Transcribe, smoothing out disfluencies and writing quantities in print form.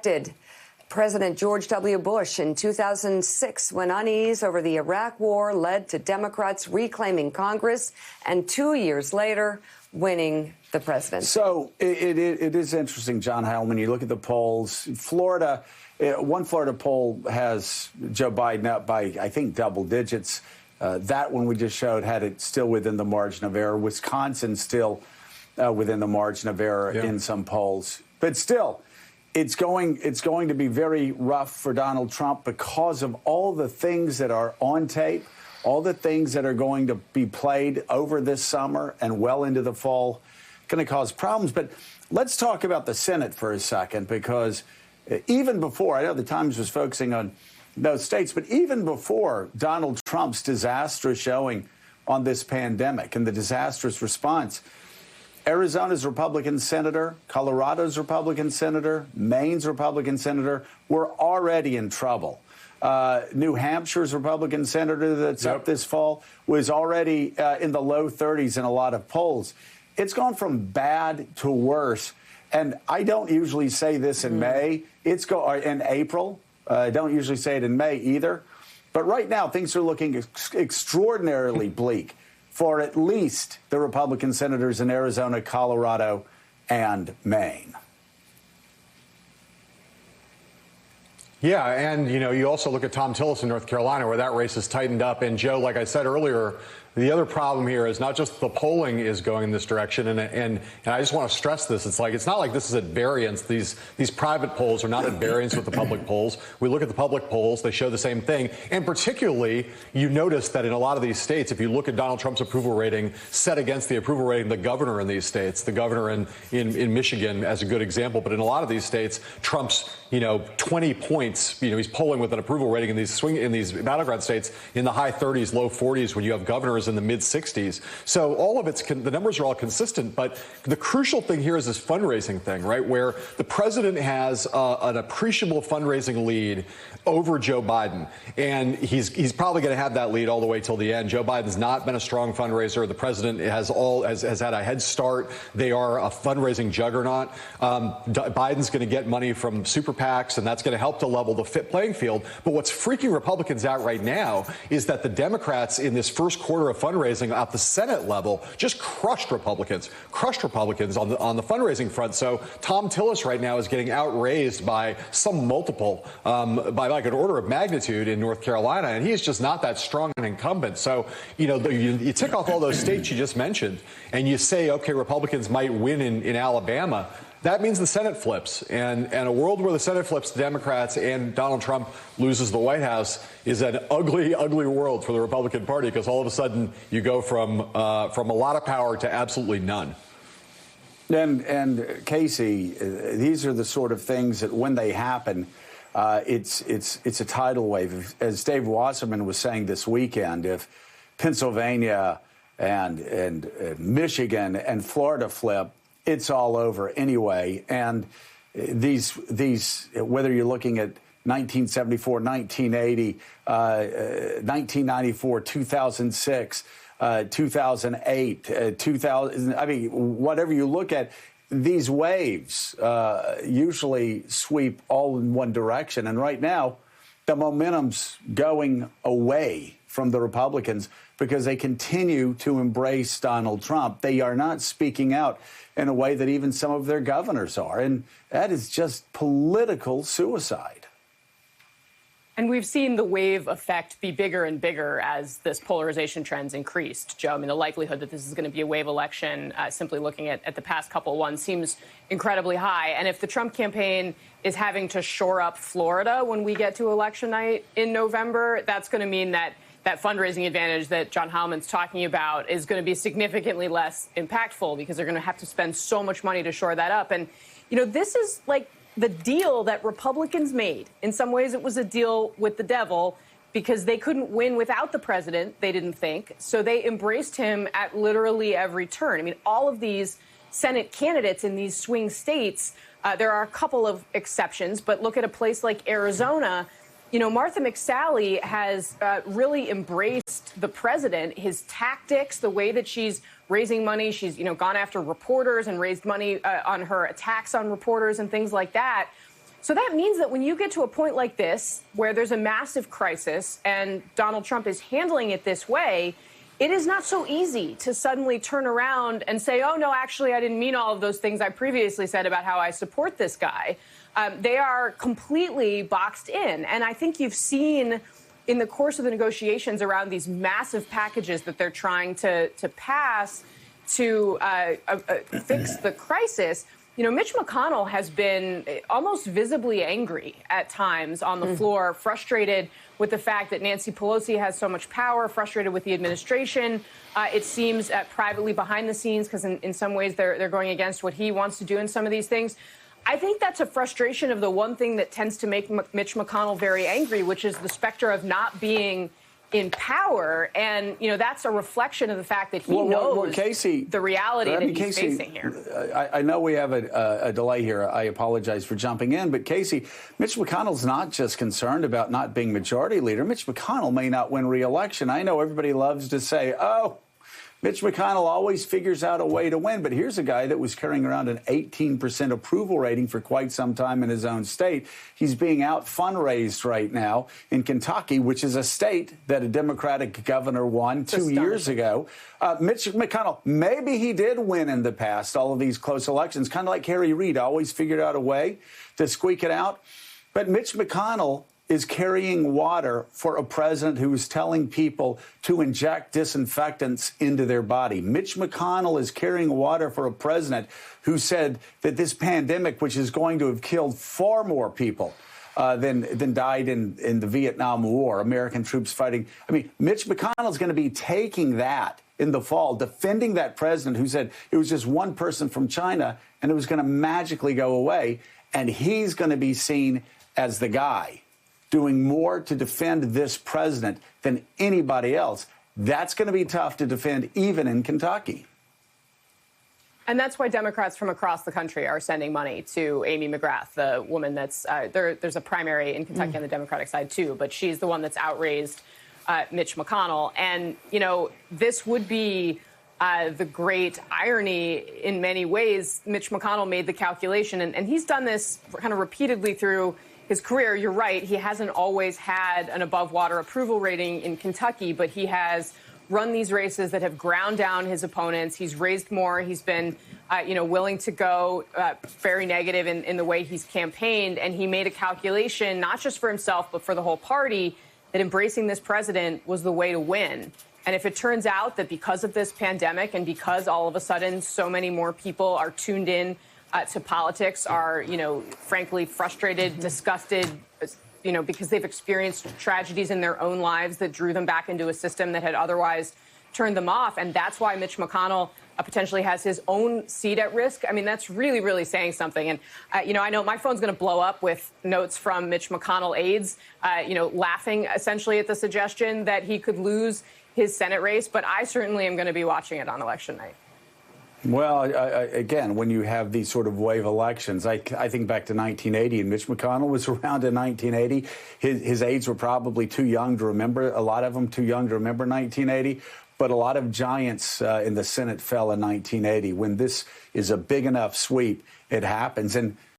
elected President George W. Bush in 2006 when unease over the Iraq War led to Democrats reclaiming Congress and 2 years later winning the presidency. So it is interesting, John Howell, when you look at the polls. Florida, one Florida poll has Joe Biden up by, I think, double digits. That one we just showed had it still within the margin of error. Wisconsin still within the margin of error in some polls. But still, it's going to be very rough for Donald Trump because of all the things that are on tape, all the things that are going to be played over this summer and well into the fall, going to cause problems. But let's talk about the Senate for a second, because even before, I know the Times was focusing on those states, but even before Donald Trump's disastrous showing on this pandemic and the disastrous response, Arizona's Republican senator, Colorado's Republican senator, Maine's Republican senator were already in trouble. New Hampshire's Republican senator that's up this fall was already in the low 30s in a lot of polls. It's gone from bad to worse. And I don't usually say this in May. In April. I don't usually say it in May either. But right now, things are looking extraordinarily bleak for at least the Republican senators in Arizona, Colorado, and Maine. Yeah, and, you also look at Thom Tillis in North Carolina, where that race has tightened up. And, Joe, like I said earlier, the other problem here is not just the polling is going in this direction, and I just want to stress this. It's not like this is at variance. These private polls are not at variance with the public polls. We look at the public polls, they show the same thing. And particularly, you notice that in a lot of these states, if you look at Donald Trump's approval rating set against the approval rating of the governor in these states, the governor in Michigan as a good example, but in a lot of these states, Trump's 20 points, he's polling with an approval rating in these battleground states in the high 30s, low 40s when you have governors in the mid 60s. So all of the numbers are all consistent. But the crucial thing here is this fundraising thing, right, where the president has an appreciable fundraising lead over Joe Biden. And he's probably going to have that lead all the way till the end. Joe Biden's not been a strong fundraiser. The president has had a head start. They are a fundraising juggernaut. Biden's going to get money from super PACs, and that's going to help to level the playing field. But what's freaking Republicans out right now is that the Democrats in this first quarter of fundraising at the Senate level just crushed Republicans on the fundraising front. So Thom Tillis right now is getting outraised by some multiple, by like an order of magnitude in North Carolina, and he's just not that strong an incumbent. So, you tick off all those states you just mentioned, and you say, okay, Republicans might win in Alabama. That means the Senate flips. And a world where the Senate flips to Democrats and Donald Trump loses the White House is an ugly, ugly world for the Republican Party, because all of a sudden you go from a lot of power to absolutely none. And Casey, these are the sort of things that when they happen, it's a tidal wave. As Dave Wasserman was saying this weekend, if Pennsylvania and Michigan and Florida flip, it's all over anyway. And these whether you're looking at 1974, 1980, 1994, 2006, 2008, 2000, I mean, whatever you look at, these waves usually sweep all in one direction. And right now, the momentum's going away from the Republicans because they continue to embrace Donald Trump. They are not speaking out in a way that even some of their governors are. And that is just political suicide. And we've seen the wave effect be bigger and bigger as this polarization trends increased, Joe. I mean, the likelihood that this is going to be a wave election, simply looking at the past couple ones, seems incredibly high. And if the Trump campaign is having to shore up Florida when we get to election night in November, that's going to mean that fundraising advantage that John Heilman's talking about is going to be significantly less impactful, because they're going to have to spend so much money to shore that up. And, this is like the deal that Republicans made. In some ways, it was a deal with the devil, because they couldn't win without the president, they didn't think. So they embraced him at literally every turn. I mean, all of these Senate candidates in these swing states, there are a couple of exceptions, but look at a place like Arizona. Martha McSally has really embraced the president, his tactics, the way that she's raising money. She's, gone after reporters and raised money on her attacks on reporters and things like that. So that means that when you get to a point like this, where there's a massive crisis and Donald Trump is handling it this way, it is not so easy to suddenly turn around and say, oh, no, actually, I didn't mean all of those things I previously said about how I support this guy. They are completely boxed in. And I think you've seen in the course of the negotiations around these massive packages that they're trying to pass to fix the crisis. You know, Mitch McConnell has been almost visibly angry at times on the floor, frustrated with the fact that Nancy Pelosi has so much power, frustrated with the administration. It seems privately behind the scenes, because in some ways they're going against what he wants to do in some of these things. I think that's a frustration of the one thing that tends to make Mitch McConnell very angry, which is the specter of not being in power. And, you know, that's a reflection of the fact that he knows Casey, the reality that he's Casey, facing here. I know we have a delay here. I apologize for jumping in. But, Casey, Mitch McConnell's not just concerned about not being majority leader. Mitch McConnell may not win re-election. I know everybody loves to say, oh, Mitch McConnell always figures out a way to win. But here's a guy that was carrying around an 18% approval rating for quite some time in his own state. He's being out fundraised right now in Kentucky, which is a state that a Democratic governor won 2 years ago. Mitch McConnell, maybe he did win in the past, all of these close elections, kind of like Harry Reid, always figured out a way to squeak it out. But Mitch McConnell is carrying water for a president who is telling people to inject disinfectants into their body. Mitch McConnell is carrying water for a president who said that this pandemic, which is going to have killed far more people than died in the Vietnam War, American troops fighting. I mean, Mitch McConnell is going to be taking that in the fall, defending that president who said it was just one person from China and it was going to magically go away. And he's going to be seen as the guy doing more to defend this president than anybody else. That's going to be tough to defend even in Kentucky. And that's why Democrats from across the country are sending money to Amy McGrath, the woman that's there's a primary in Kentucky on the Democratic side, too. But she's the one that's outraised Mitch McConnell. And, you know, this would be the great irony in many ways. Mitch McConnell made the calculation, and he's done this kind of repeatedly through his career. You're right. He hasn't always had an above water approval rating in Kentucky, but he has run these races that have ground down his opponents. He's raised more. He's been, willing to go very negative in the way he's campaigned. And he made a calculation, not just for himself, but for the whole party, that embracing this president was the way to win. And if it turns out that because of this pandemic and because all of a sudden so many more people are tuned in to politics, are, frankly frustrated, disgusted, because they've experienced tragedies in their own lives that drew them back into a system that had otherwise turned them off. And that's why Mitch McConnell potentially has his own seat at risk. I mean, that's really, really saying something. And, I know my phone's going to blow up with notes from Mitch McConnell aides, laughing essentially at the suggestion that he could lose his Senate race. But I certainly am going to be watching it on election night. Well, again, when you have these sort of wave elections, I think back to 1980, and Mitch McConnell was around in 1980. His aides were probably too young to remember, a lot of them too young to remember 1980. But a lot of giants in the Senate fell in 1980. When this is a big enough sweep, it happens. And